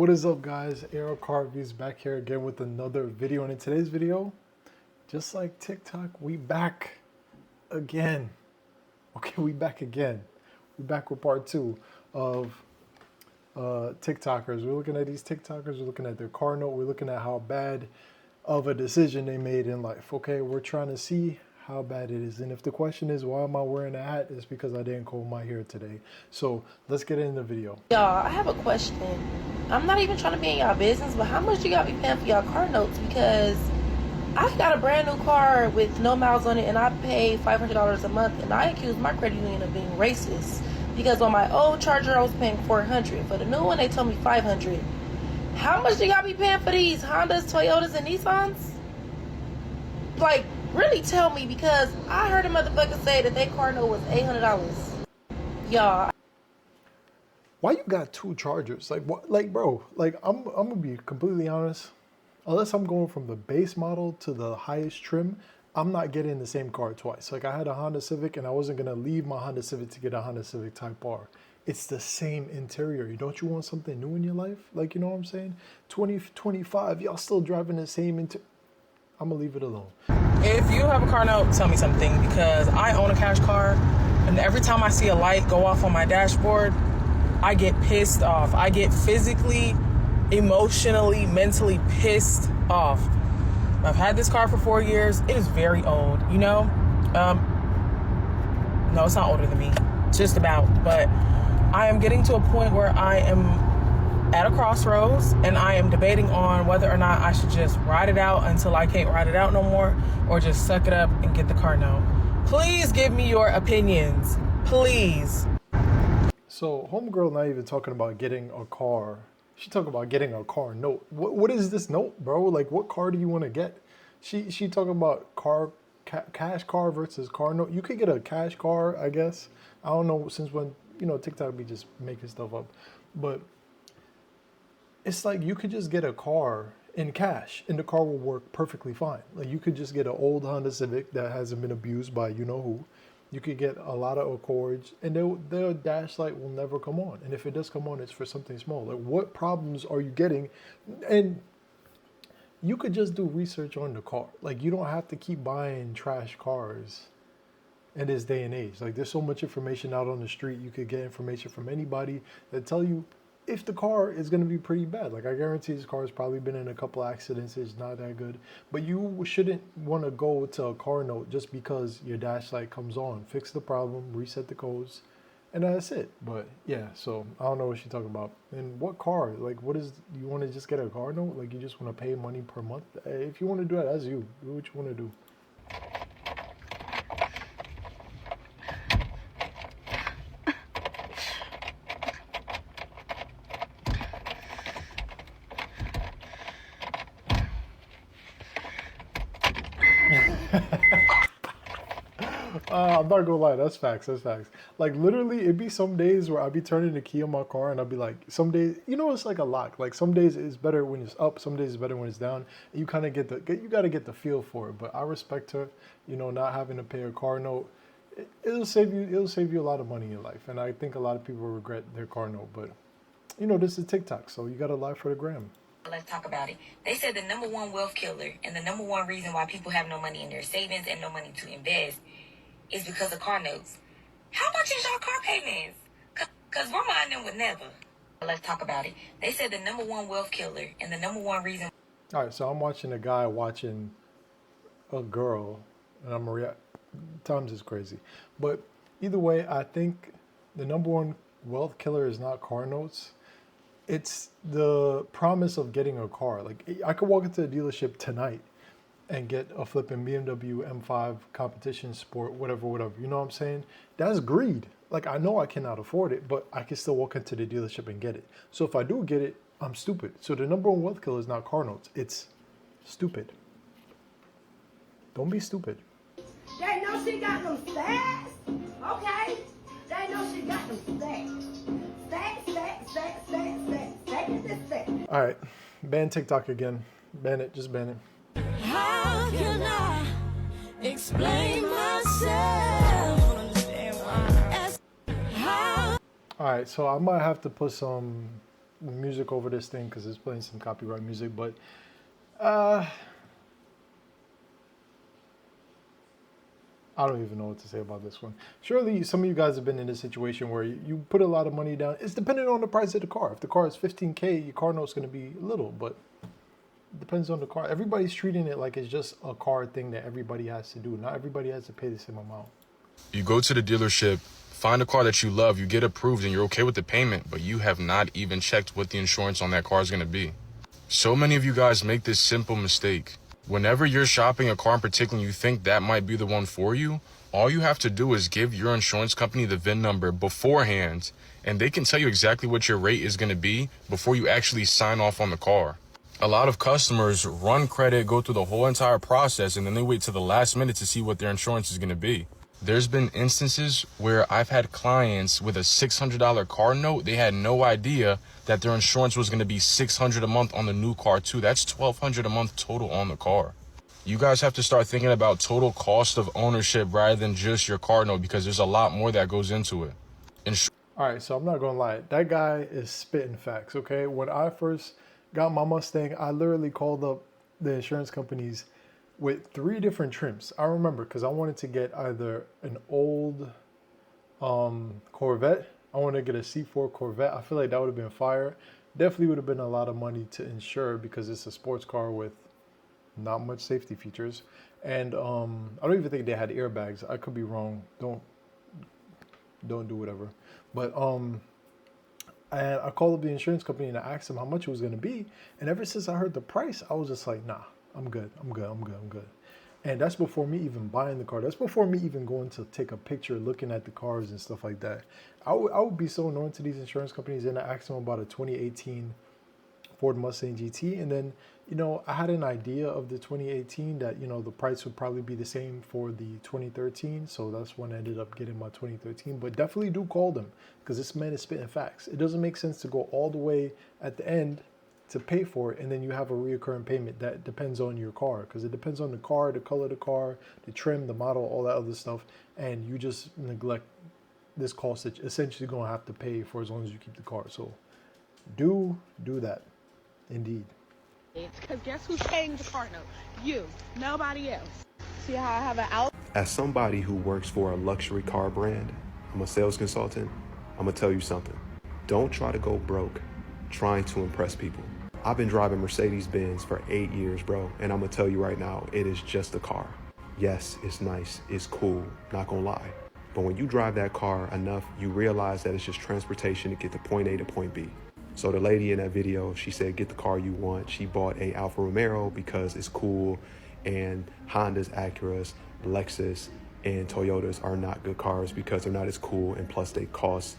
What is up, guys? Aero Car Reviews back here again with another video. And in today's video, just like TikTok, we back again. Okay, we back again. We back with part 2 of TikTokers. We're looking at these TikTokers. We're looking at their car note. We're looking at how bad of a decision they made in life. Okay, we're trying to see how bad it is. And if the question is, why am I wearing a hat? It's because I didn't comb my hair today. So let's get in the video. Y'all, I have a question. I'm not even trying to be in y'all business, but how much you got me paying for y'all car notes? Because I got a brand new car with no miles on it, and I pay $500 a month, and I accused my credit union of being racist. Because on my old Charger, I was paying $400. For the new one, they told me $500. How much you got me paying for these Hondas, Toyotas, and Nissans? Like, really tell me, because I heard a motherfucker say that their car note was $800. Y'all. Why you got 2 Chargers? Like what? Like, bro, like I'm gonna be completely honest. Unless I'm going from the base model to the highest trim, I'm not getting the same car twice. Like, I had a Honda Civic and I wasn't gonna leave my Honda Civic to get a Honda Civic Type R. It's the same interior. Don't you want something new in your life? Like, you know what I'm saying? 2025, y'all still driving the same I'm gonna leave it alone. If you have a car note, tell me something, because I own a cash car, and every time I see a light go off on my dashboard, I get pissed off. I get physically, emotionally, mentally pissed off. I've had this car for 4 years. It is very old, you know? No, it's not older than me. Just about. But I am getting to a point where I am at a crossroads, and I am debating on whether or not I should just ride it out until I can't ride it out no more, or just suck it up and get the car note. Please give me your opinions. Please. So homegirl not even talking about getting a car. She talking about getting a car note. What is this note, bro? Like, what car do you want to get? She talking about cash car versus car note. You could get a cash car, I guess. I don't know since when, TikTok be just making stuff up. But it's like you could just get a car in cash and the car will work perfectly fine. Like, you could just get an old Honda Civic that hasn't been abused by you-know-who. You could get a lot of Accords, and their dash light will never come on. And if it does come on, it's for something small. Like, what problems are you getting? And you could just do research on the car. Like, you don't have to keep buying trash cars in this day and age. Like, there's so much information out on the street. You could get information from anybody that tell you if the car is going to be pretty bad. Like, I guarantee this car has probably been in a couple accidents. It's not that good. But you shouldn't want to go to a car note just because your dash light comes on. Fix the problem, reset the codes, and that's it. But yeah, so I don't know what she's talking about. And what car? Like, you want to just get a car note? Like, you just want to pay money per month? If you want to do that, that's you. Do what you want to do. I'm not gonna lie, that's facts. Like, literally, it'd be some days where I'd be turning the key on my car and I'd be like, some days, it's like a lock. Like, some days it's better when it's up, some days it's better when it's down. You kind of you gotta get the feel for it. But I respect her, not having to pay a car note. It'll save you a lot of money in your life. And I think a lot of people regret their car note. But, this is TikTok, so you gotta lie for the gram. Let's talk about it. They said the #1 wealth killer and the #1 reason why people have no money in their savings and no money to invest is because of car notes. How much is your car payments? Because we're mine them with never. Let's talk about it. They said the #1 wealth killer and the #1 reason. All right, so I'm watching a guy watching a girl, and I'm react. Times is crazy. But either way, I think the #1 wealth killer is not car notes. It's the promise of getting a car. Like, I could walk into a dealership tonight and get a flipping BMW M5 competition sport, whatever. You know what I'm saying? That's greed. Like, I know I cannot afford it, but I can still walk into the dealership and get it. So if I do get it, I'm stupid. So the #1 wealth killer is not car notes. It's stupid. Don't be stupid. They know she got them stacks, okay? They know she got them stacks. Stack. All right, ban TikTok again. Ban it, just ban it. How can I explain myself? All right, so I might have to put some music over this thing because it's playing some copyright music, but I don't even know what to say about this one. Surely some of you guys have been in a situation where you put a lot of money down. It's dependent on the price of the car. If the car is $15K, your car note's going to be little, but it depends on the car. Everybody's treating it like it's just a car thing that everybody has to do. Not everybody has to pay the same amount. You go to the dealership, find a car that you love, you get approved, and you're okay with the payment, but you have not even checked what the insurance on that car is going to be. So many of you guys make this simple mistake. Whenever you're shopping a car in particular and you think that might be the one for you, all you have to do is give your insurance company the VIN number beforehand, and they can tell you exactly what your rate is going to be before you actually sign off on the car. A lot of customers run credit, go through the whole entire process, and then they wait till the last minute to see what their insurance is going to be. There's been instances where I've had clients with a $600 car note. They had no idea that their insurance was going to be $600 a month on the new car too. That's $1,200 a month total on the car. You guys have to start thinking about total cost of ownership rather than just your car note, because there's a lot more that goes into it. All right, so I'm not gonna lie, that guy is spitting facts. Okay, when I first got my Mustang, I literally called up the insurance companies with 3 different trims. I remember because I wanted to get either an old Corvette. I wanted to get a C4 Corvette. I feel like that would have been fire. Definitely would have been a lot of money to insure because it's a sports car with not much safety features. And I don't even think they had airbags. I could be wrong. Don't do whatever. But and I called up the insurance company and I asked them how much it was going to be. And ever since I heard the price, I was just like, nah, I'm good. And that's before me even buying the car. That's before me even going to take a picture, looking at the cars and stuff like that. I would be so annoying to these insurance companies, and I asked them about a 2018 Ford Mustang GT. And then, I had an idea of the 2018 that, the price would probably be the same for the 2013. So that's when I ended up getting my 2013. But definitely do call them because this man is spitting facts. It doesn't make sense to go all the way at the end to pay for it, and then you have a reoccurring payment that depends on your car, because it depends on the car, the color of the car, the trim, the model, all that other stuff, and you just neglect this cost that you're essentially going to have to pay for as long as you keep the car. So do that, indeed. Because guess who's paying the car note? You, nobody else. See how I have an out? As somebody who works for a luxury car brand, I'm a sales consultant, I'm gonna tell you something. Don't try to go broke trying to impress people. I've been driving Mercedes-Benz for 8 years, bro, and I'm gonna tell you right now, it is just a car. Yes, it's nice, it's cool, not gonna lie. But when you drive that car enough, you realize that it's just transportation to get to point A to point B. So the lady in that video, she said, get the car you want. She bought a Alfa Romero because it's cool, and Hondas, Acuras, Lexus, and Toyotas are not good cars because they're not as cool, and plus they cost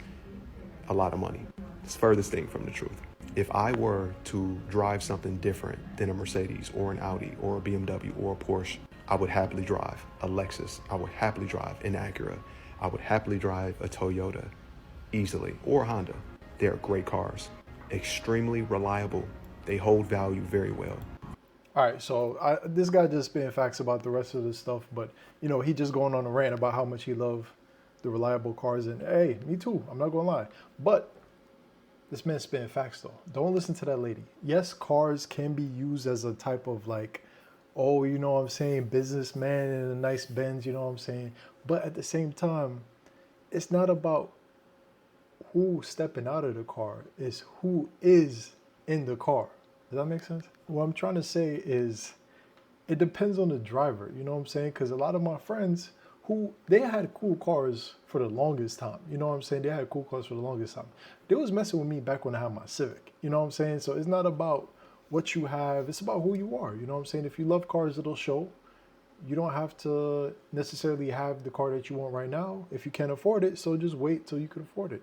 a lot of money. It's the furthest thing from the truth. If I were to drive something different than a Mercedes or an Audi or a BMW or a Porsche, I would happily drive a Lexus. I would happily drive an Acura. I would happily drive a Toyota easily, or a Honda. They're great cars, extremely reliable. They hold value very well. All right, so this guy just spitting facts about the rest of this stuff, but he just going on a rant about how much he loved the reliable cars, and hey, me too. I'm not gonna lie, but this man's spitting facts though. Don't listen to that lady. Yes, cars can be used as a type of businessman in a nice Benz, But at the same time, it's not about who's stepping out of the car. It's who is in the car. Does that make sense? What I'm trying to say is it depends on the driver, Because a lot of my friends they had cool cars for the longest time. They had cool cars for the longest time. They was messing with me back when I had my Civic. So it's not about what you have. It's about who you are. If you love cars, it'll show. You don't have to necessarily have the car that you want right now if you can't afford it. So just wait till you can afford it.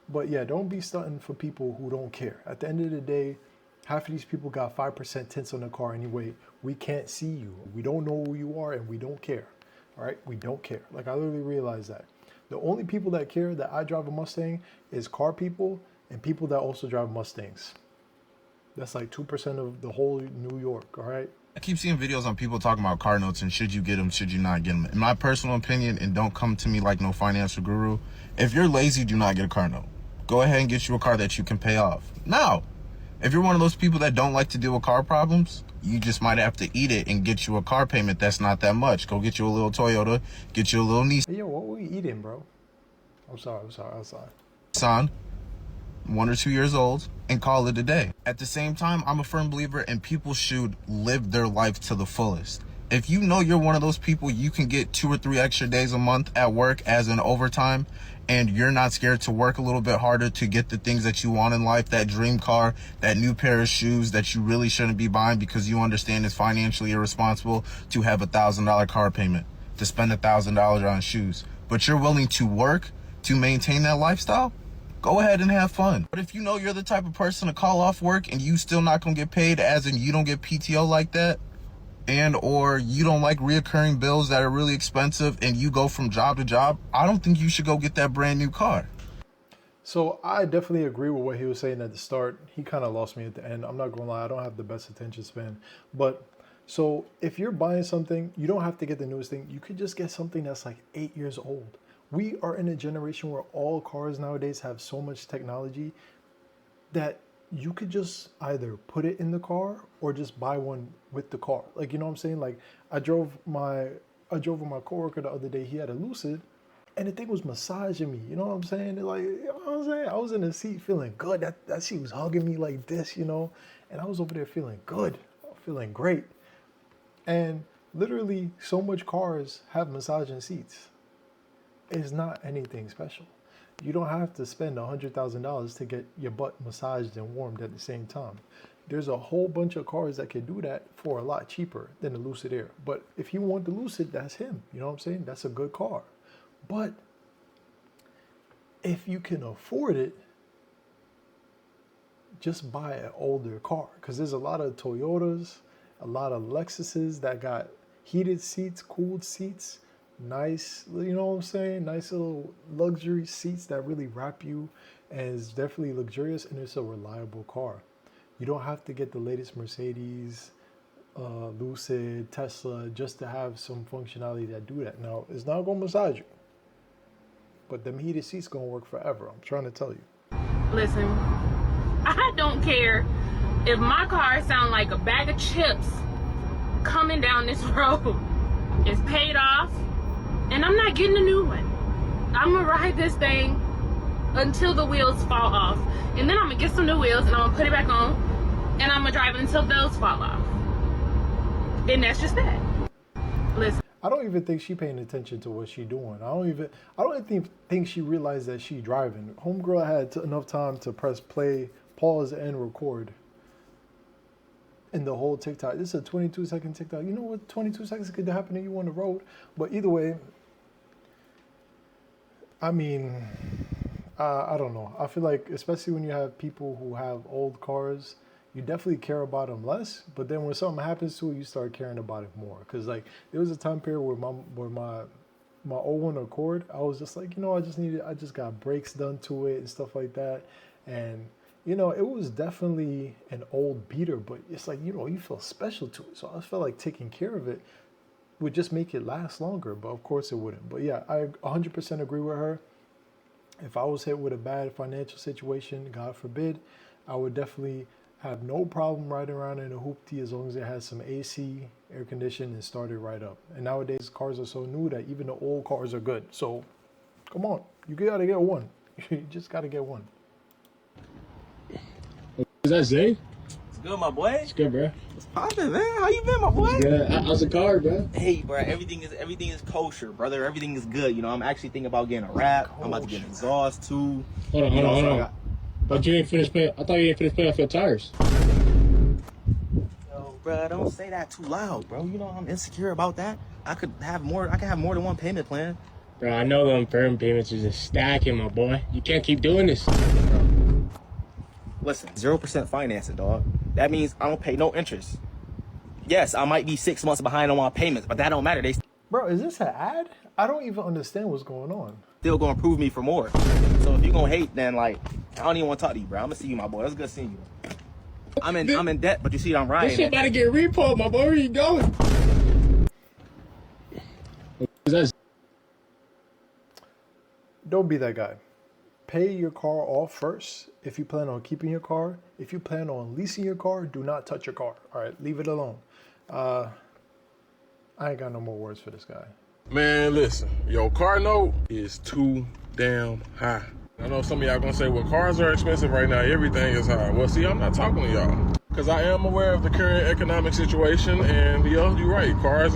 But yeah, don't be stunting for people who don't care. At the end of the day, half of these people got 5% tints on the car anyway. We can't see you. We don't know who you are, and we don't care. All right, we don't care. I literally realized that. The only people that care that I drive a Mustang is car people and people that also drive Mustangs. That's 2% of the whole New York, all right? I keep seeing videos on people talking about car notes and should you get them, should you not get them. In my personal opinion, and don't come to me like no financial guru, if you're lazy, do not get a car note. go ahead and get you a car that you can pay off. Now, if you're one of those people that don't like to deal with car problems, you just might have to eat it and get you a car payment that's not that much. Go get you a little Toyota, get you a little Nissan. Hey, yo, what were we eating, bro? I'm sorry. 1 or 2 years old, and call it a day. At the same time, I'm a firm believer in people should live their life to the fullest. If you know you're one of those people, you can get 2 or 3 extra days a month at work as an overtime, and you're not scared to work a little bit harder to get the things that you want in life, that dream car, that new pair of shoes that you really shouldn't be buying because you understand it's financially irresponsible to have $1,000 car payment, to spend $1,000 on shoes. But you're willing to work to maintain that lifestyle? Go ahead and have fun. But if you know you're the type of person to call off work and you still not gonna get paid, as in you don't get PTO like that, and or you don't like reoccurring bills that are really expensive and you go from job to job, I don't think you should go get that brand new car. So I definitely agree with what he was saying at the start. He kind of lost me at the end. I'm not gonna lie, I don't have the best attention span. But so if you're buying something, you don't have to get the newest thing. You could just get something that's like 8 years old. We are in a generation where all cars nowadays have so much technology that you could just either put it in the car or just buy one with the car. Like, you know what I'm saying? Like I drove with my coworker the other day. He had a Lucid and the thing was massaging me. You know what I'm saying? Like, you know what I'm saying? I was in the seat feeling good. That seat was hugging me like this, you know? And I was over there feeling good, feeling great. And literally so much cars have massaging seats. It's not anything special. You don't have to spend $100,000 to get your butt massaged and warmed at the same time. There's a whole bunch of cars that can do that for a lot cheaper than the Lucid Air. But if you want the Lucid, that's him. You know what I'm saying? That's a good car. But if you can afford it, just buy an older car. Because there's a lot of Toyotas, a lot of Lexuses that got heated seats, cooled seats, nice, you know what I'm saying? Nice little luxury seats that really wrap you, and it's definitely luxurious, and it's a reliable car. You don't have to get the latest Mercedes, Lucid, Tesla just to have some functionality that do that. Now, it's not gonna massage you, but them heated seats gonna work forever. I'm trying to tell you. Listen, I don't care if my car sound like a bag of chips coming down this road. It's paid off. And I'm not getting a new one. I'm gonna ride this thing until the wheels fall off. And then I'm gonna get some new wheels and I'm gonna put it back on. And I'm gonna drive it until those fall off. And that's just that. Listen. I don't even think she paying attention to what she doing. I don't even think she realized that she driving. Homegirl had enough time to press play, pause, and record. In the whole TikTok. This is a 22-second TikTok. You know what 22 seconds could happen to you on the road? But either way, I mean, I don't know. I feel like, especially when you have people who have old cars, you definitely care about them less. But then when something happens to it, you start caring about it more. Because like there was a time period where my old one Accord, I was just like, you know, I just got brakes done to it and stuff like that. And you know, it was definitely an old beater, but it's like, you know, you feel special to it. So I felt like taking care of it would just make it last longer, but of course it wouldn't. But yeah, I 100% agree with her. If I was hit with a bad financial situation, God forbid, I would definitely have no problem riding around in a hoopty as long as it has some AC, air conditioning, and started right up. And nowadays cars are so new that even the old cars are good. So come on, you gotta get one. You just gotta get one. Is that Zay? It's good, my boy. It's good, bro. What's poppin', man? How you been, my boy? It's good. How's the car, bro? Hey, bro, everything is kosher, brother. Everything is good. You know, I'm actually thinking about getting a wrap. I'm about to get an exhaust too. Hold on. But you ain't finished paying. I thought you ain't finished paying off your tires. Yo, bro, don't say that too loud, bro. You know I'm insecure about that. I can have more than one payment plan. Bro, I know them firm payments are just stacking, my boy. You can't keep doing this. Listen, 0% financing, dog. That means I don't pay no interest. Yes, I might be 6 months behind on my payments, but that don't matter. They Bro, is this an ad? I don't even understand what's going on. still gonna approve me for more. So if you gonna hate, then like I don't even want to talk to you, bro. I'm gonna see you, my boy. It's good seeing you. I'm in debt, but you see I'm riding. This shit about to get repo, my boy. Where you going? Don't be that guy. pay your car off first if you plan on keeping your car. If you plan on leasing your car, do not touch your car. All right, leave it alone. I ain't got no more words for this guy. Man, listen, your car note is too damn high. I know some of y'all gonna say, well, cars are expensive right now. Everything is high. Well, see, I'm not talking to y'all because I am aware of the current economic situation, and yo, you're right. Cars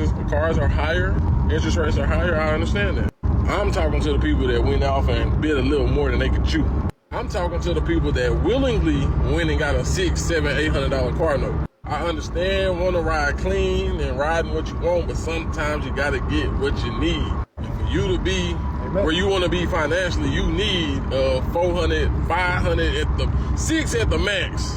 are higher. Interest rates are higher. I understand that. I'm talking to the people that went off and bid a little more than they could chew. I'm talking to the people that willingly went and got a $600, $700, $800 car note. I understand want to ride clean and riding what you want, but sometimes you got to get what you need. And for you to be where you want to be financially, you need a $400, $500 at the $600 at the max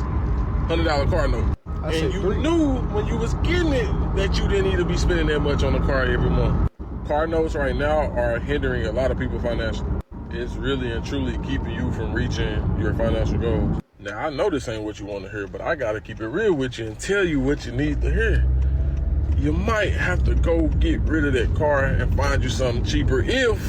$100 car note. And you knew when you was getting it that you didn't need to be spending that much on a car every month. Car notes right now are hindering a lot of people financially. It's really and truly keeping you from reaching your financial goals. Now, I know this ain't what you want to hear, but I got to keep it real with you and tell you what you need to hear. You might have to go get rid of that car and find you something cheaper if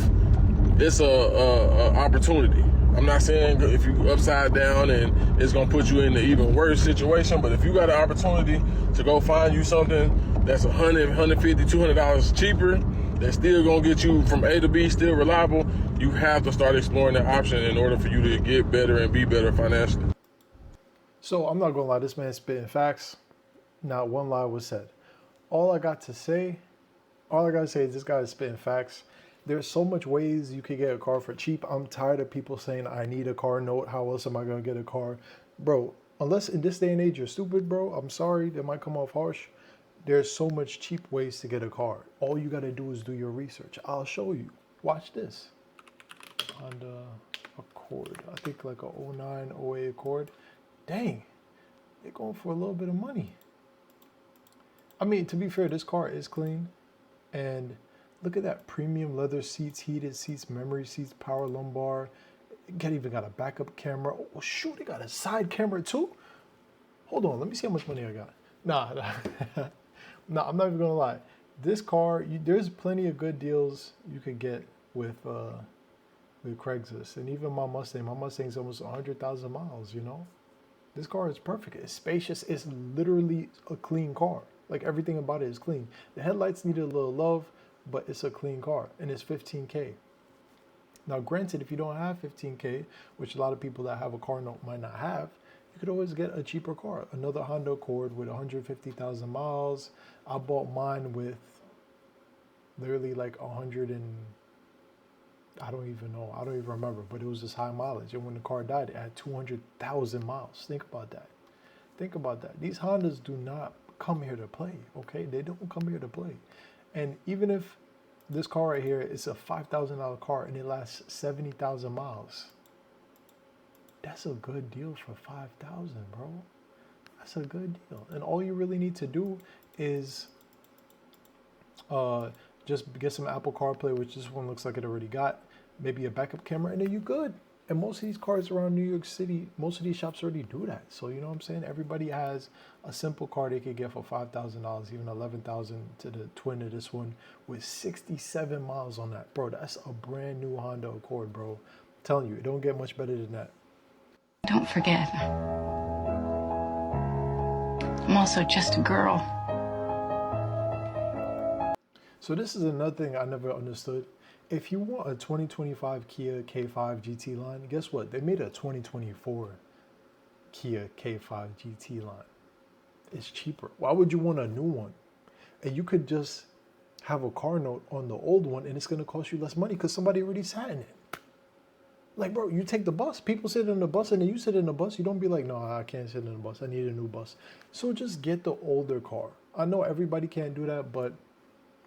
it's a opportunity. I'm not saying if you upside down and it's going to put you in an even worse situation, but if you got an opportunity to go find you something that's $100, $150, $200 cheaper, that's still going to get you from A to B, still reliable, you have to start exploring that option in order for you to get better and be better financially. So I'm not gonna lie, this man's spitting facts. Not one lie was said. All I gotta say is this guy is spitting facts. There's so much ways you could get a car for cheap. I'm tired of people saying I need a car note. How else am I gonna get a car? Bro, unless in this day and age you're stupid, bro, I'm sorry, that might come off harsh. There's so much cheap ways to get a car. All you gotta do is do your research. I'll show you. Watch this. Honda Accord. I think like a 09, 08 Accord. Dang, they're going for a little bit of money. I mean, to be fair, this car is clean. And look at that, premium leather seats, heated seats, memory seats, power lumbar. It even got a backup camera. Oh shoot, it got a side camera too? Hold on, let me see how much money I got. Nah, I'm not even gonna lie. This car, there's plenty of good deals you could get with Craigslist. And even my Mustang's almost 100,000 miles, you know? This car is perfect. It's spacious. It's literally a clean car. Like everything about it is clean. The headlights needed a little love, but it's a clean car and it's $15K. Now, granted, if you don't have $15K, which a lot of people that have a car note might not have, you could always get a cheaper car. Another Honda Accord with 150,000 miles. I bought mine with literally like 100 and I don't even know. I don't even remember, but it was just high mileage. And when the car died, it had 200,000 miles. Think about that. Think about that. These Hondas do not come here to play, okay? They don't come here to play. And even if this car right here is a $5,000 car and it lasts 70,000 miles, that's a good deal for 5,000, bro. That's a good deal. And all you really need to do is just get some Apple CarPlay, which this one looks like it already got, maybe a backup camera, and then you're good. And most of these cars around New York City, most of these shops already do that. So you know what I'm saying? Everybody has a simple car they could get for $5,000, even $11,000 to the twin of this one with 67 miles on that. Bro, that's a brand new Honda Accord, bro. I'm telling you, it don't get much better than that. Don't forget, I'm also just a girl. So this is another thing I never understood. If you want a 2025 Kia K5 GT line, guess what? They made a 2024 Kia K5 GT line. It's cheaper. Why would you want a new one? And you could just have a car note on the old one and it's going to cost you less money because somebody already sat in it. Like, bro, you take the bus. People sit in the bus and then you sit in the bus. You don't be like, no, I can't sit in the bus. I need a new bus. So just get the older car. I know everybody can't do that, but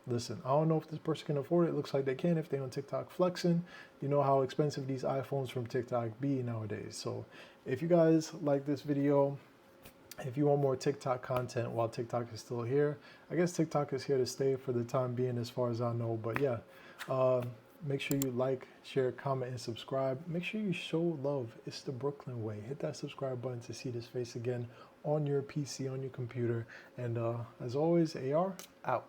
listen, I don't know if this person can afford it. It looks like they can if they're on TikTok flexing. You know how expensive these iPhones from TikTok be nowadays. So if you guys like this video, if you want more TikTok content while TikTok is still here, I guess TikTok is here to stay for the time being as far as I know. But yeah, make sure you like, share, comment, and subscribe. Make sure you show love. It's the Brooklyn way. Hit that subscribe button to see this face again on your PC, on your computer. And as always, AR out.